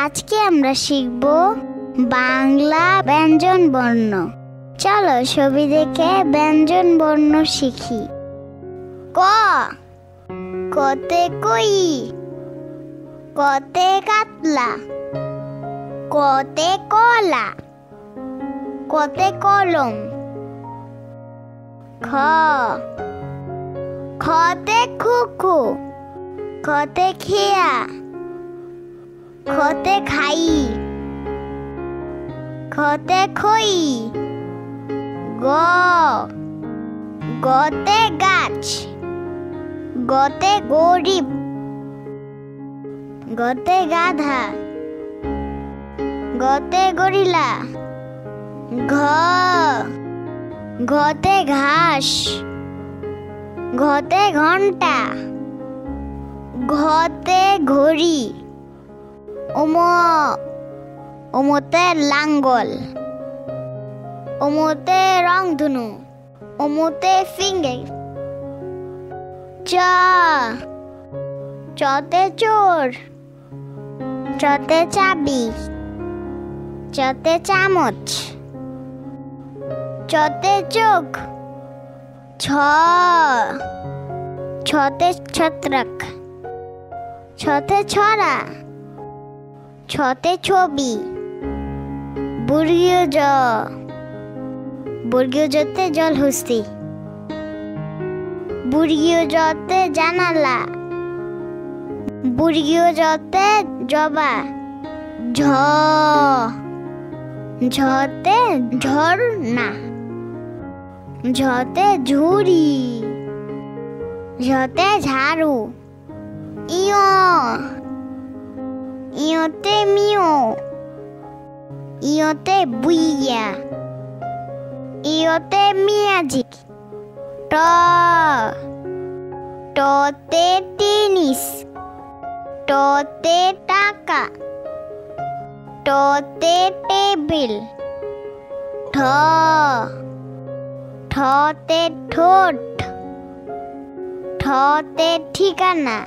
আজকে আমরা শিখব বাংলা ব্যঞ্জন বর্ণ। চলো ছবি দেখে ব্যঞ্জন বর্ণ শিখি। ক, কতে কই, কতে কাতলা, কতে কলা, কতে কলম। খ, খতে খুকু, খতে খেয়া, খতে খাই, খতে খই। গ, গতে গাছ, গতে গরিব, গতে গাধা, গতে গরিলা। ঘ, ঘতে ঘাস, ঘতে ঘন্টা, ঘতে ঘড়ি। ওম, ওমতে লাঙ্গল, ওমতে রংধনু, ওমতে ফিঙ্গার। চ, চতে চোর, চতে চাবি, চতে চামচ, চতে চোখ। ছ, ছতে ছত্রাক, ছতে ছড়া, ছতে ছবি। বর্গীয় জ, বর্গীয় জতে জলহস্তি, বর্গীয় জতে জানালা, বর্গীয় জতে জবা। ঝ, ঝতে ঝর্ণা, ঝতে ঝুড়ি, ঝতে ঝাড়ু। ইয়, ইয়তে মিও, ইয়তে বুইয়া, ইয়তে মিয়াজি। ট, টতে টেনিস, টতে টাকা, টতে টেবিল। ঠ, ঠতে ঠোঁট, ঠতে ঠিকানা,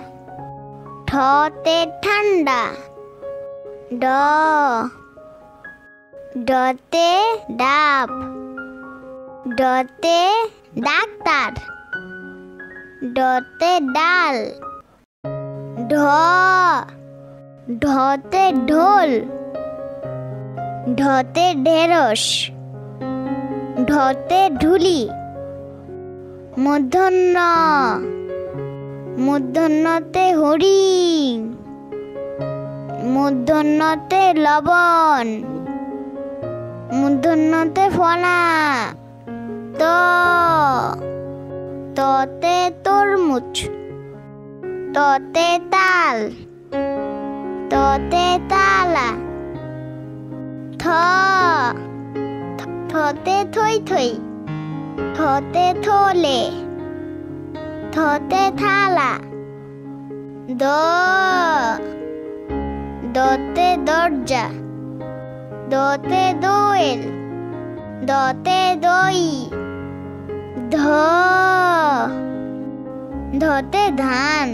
ঠতে ঠান্ডা। ড, ডতে ডাব, ডতে ডাক্তার, ডতে ডাল। ঢ, ঢতে ঢোল, ঢতে ঢেঁড়স, ঢতে ঢুলি। মূর্ধন্য, মূর্ধন্যতে হরিণ, মূর্ধন্যতে লবণ, মূর্ধন্যতে ফনা। ত, ততে তরমুজ, ততে তাল, ততে তালা। থ, থতে থই থই, থতে থলে, থতে থালা। দ, দতে দরজা, দতে দোয়েল, দতে দই। ধ, ধতে ধান,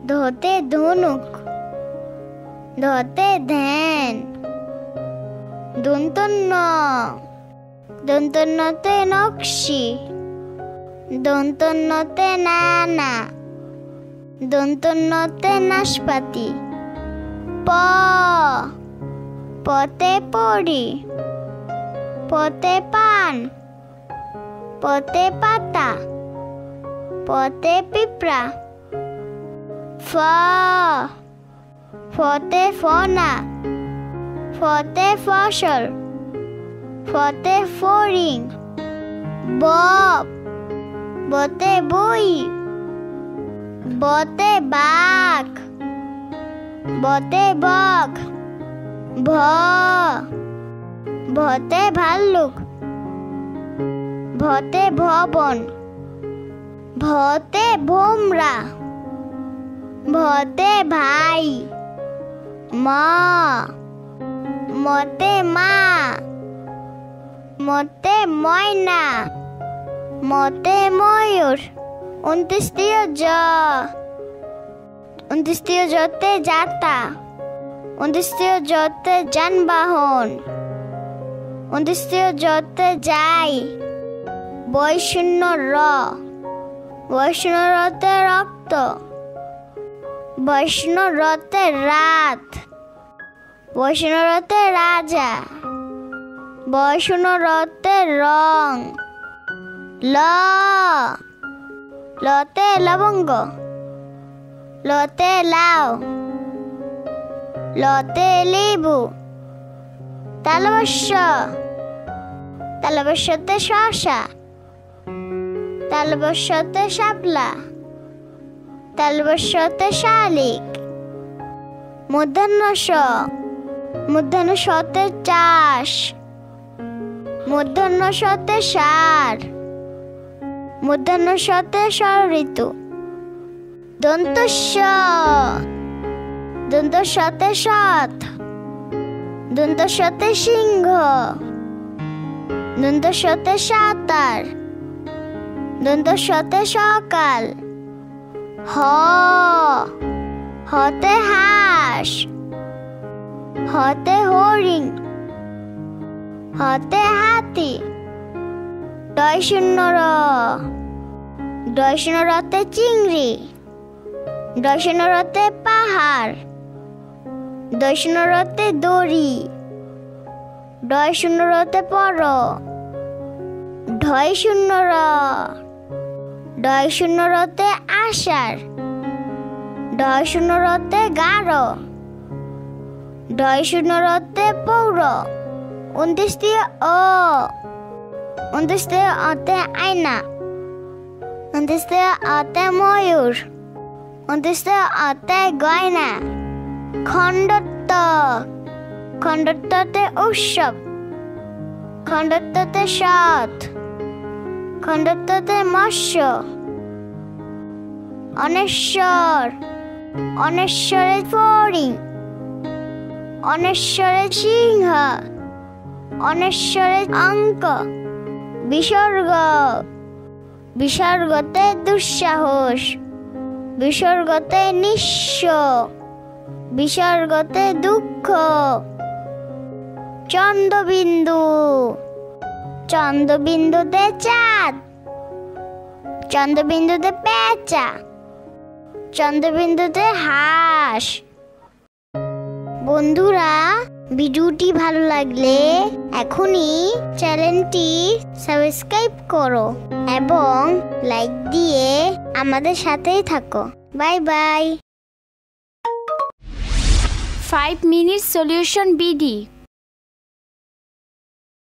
ধতে ধনুক, ধতে ধ্যান। দন্তন্য, দন্তন্যতে নকশি, দন্তন্যতে নানা, দন্তন্যতে নাশপাতি। প, পতে পড়ি, পতে পান, পতে পাতা, পতে পিঁপড়া। ফ, ফতে ফনা, ফতে ফসল, ফতে ফড়িং। ব, বতে বই, বতে বাঘ, বতে বক। ভ, ভতে ভাল্লুক, ভতে ভবন, ভতে ভোমরা, ভতে ভাই। ম, মতে মা, মতে ময়না, মতে ময়ূর। অন্ত্যেষ্টিয় জ, অন্ত্যেষ্টিয় জতে জাতা, যতে যানবাহন, যতে যাই। বৈষণ্য র, বৈষ্ণব রতে রক্ত, বৈষ্ণব রতে রাত, বৈষ্ণব রতে রাজা, বৈষ্ণব রতে রং। ল, লতে লবঙ্গ, লতে লাউ, লতে লেবু। তালবস্য, তালবস্যতে শসা, তালবস্যতে শাপলা, তালবস্যতে শালিক। মূর্ধন্য ষ, মূর্ধন্য শতে চাষ, মূর্ধন্য শতে সার, মূর্ধন্য শতে ষড়ঋতু। দন্ত স, দন্ত শতে সৎ, দন্ত শতে সিংহ, দন্ত শতে সাঁতার, দন্ত শতে সকাল। হ, হতে হাঁস, হতে হরিণ, হতে হাতি। ডয় শূন্য র, ডয় শূন্য রতে চিংড়ি, ডয় শূন্য রতে পাহাড়, ডয় শূন্য রতে দড়ি, ডয় শূন্য রতে পর। ঢয় শূন্য র, ডয় শূন্য রতে আষাঢ়, ডয় শূন্য রতে গাঢ়, ডয় শূন্য রতে পৌর। 29 ও, 29 অতে আয়না, 29 অতে ময়ূর, 29 অতে গয়না। খণ্ডত্ব, খণ্ডত্বতে উৎসব, খণ্ডত্বতে সৎ, খণ্ডত্বতে মৎস্য। অনেশ্বর, অনেশ্বরে ফড়িং, অনেশ্বরে সিংহ, অনেশ্বরে অঙ্ক। বিসর্গ, বিসর্গতে দুঃসাহস, বিসর্গতে নিঃস্ব, বিসর্গতে দুঃখ। চন্দ্রবিন্দু, চন্দ্রবিন্দুতে চাঁদ, চন্দ্রবিন্দুতে পেঁচা, চন্দ্রবিন্দুতে হাঁস। বন্ধুরা, ভিডিওটি ভালো লাগলে এখনই চ্যানেলটি সাবস্ক্রাইব করো এবং লাইক দিয়ে আমাদের সাথেই থাকো। Bye bye. 5 minute solution BD